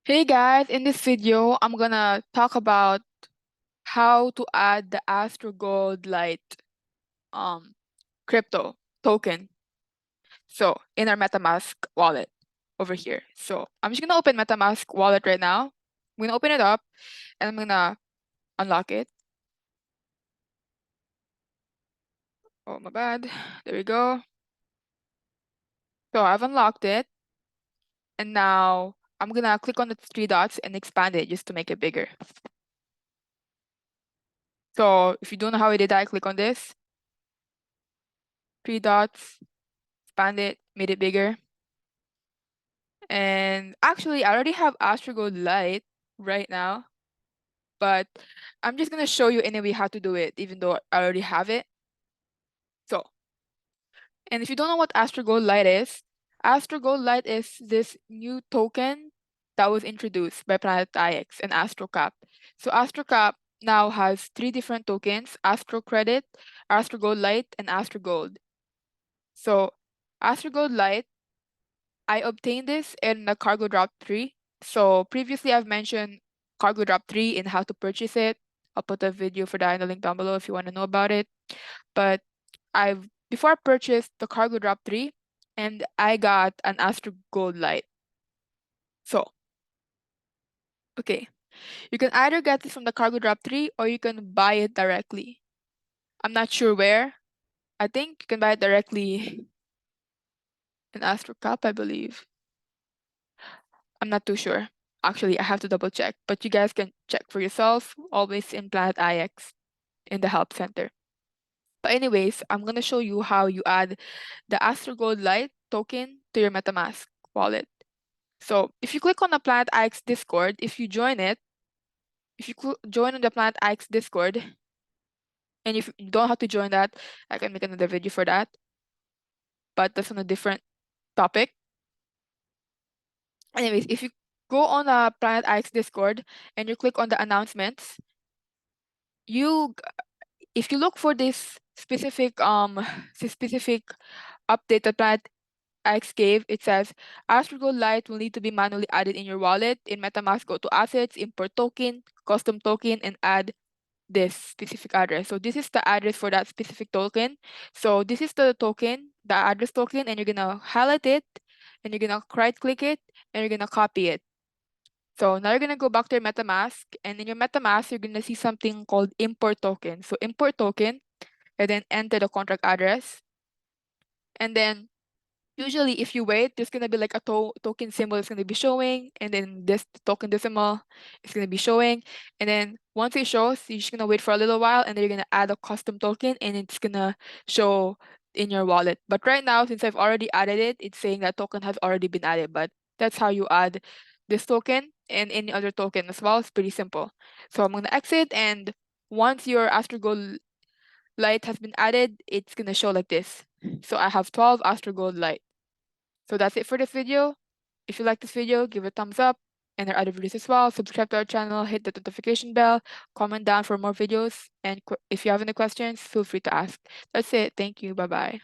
Hey guys, in this video, I'm gonna talk about how to add the Astro Gold Lite um crypto token. So in our MetaMask wallet over here. So I'm just gonna open MetaMask wallet right now. I'm gonna open it up and I'm gonna unlock it. Oh my bad. There we go. So I've unlocked it and now I'm gonna click on the three dots and expand it just to make it bigger. So if you don't know how I did that, click on this. Three dots, expand it, made it bigger. And actually, I already have Astro Gold Lite right now, but I'm just gonna show you anyway how to do it, even though I already have it. So, and if you don't know what Astro Gold Lite is this new token that was introduced by Planet IX and AstroCap. So AstroCap now has three different tokens: Astro Credit, Astro Gold Lite, and Astro Gold. So Astro Gold Lite, I obtained this in the Cargo Drop 3. So previously I've mentioned Cargo Drop 3 and how to purchase it. I'll put a video for that in the link down below if you want to know about it. But before I purchased the Cargo Drop 3 and I got an Astro Gold Lite. So, okay. You can either get this from the Cargo Drop 3 or you can buy it directly. I'm not sure where. I think you can buy it directly in Astro Cap, I believe. I'm not too sure. Actually, I have to double check, but you guys can check for yourself, always in Planet IX in the help center. But anyways, I'm gonna show you how you add the Astro Gold Lite token to your MetaMask wallet. So if you click on the Planet IX Discord, if you join it, if you join on the Planet IX Discord, and if you don't have to join that, I can make another video for that, but that's on a different topic. Anyways, if you go on the Planet IX Discord and you click on the announcements, if you look for this specific update that Planet X gave, it says Astro Gold Lite will need to be manually added in your wallet. In MetaMask, go to Assets, Import Token, Custom Token, and add this specific address. So this is the address for that specific token. So this is the token, the address token, and you're gonna highlight it, and you're gonna right-click it, and you're gonna copy it. So now you're gonna go back to your MetaMask, and in your MetaMask, you're gonna see something called import token. So import token, and then enter the contract address. And then usually if you wait, there's gonna be like a token symbol is gonna be showing, and then this token decimal is gonna be showing. And then once it shows, you're just gonna wait for a little while, and then you're gonna add a custom token, and it's gonna show in your wallet. But right now, since I've already added it, it's saying that token has already been added. But that's how you add this token and any other token as well. It's pretty simple. So I'm gonna exit, and once your Astro Gold Lite has been added, it's gonna show like this. So I have 12 Astro Gold Lite. So that's it for this video. If you like this video, give it a thumbs up, and our other videos as well. Subscribe to our channel, hit the notification bell, comment down for more videos, and if you have any questions, feel free to ask. That's it. Thank you. Bye-bye.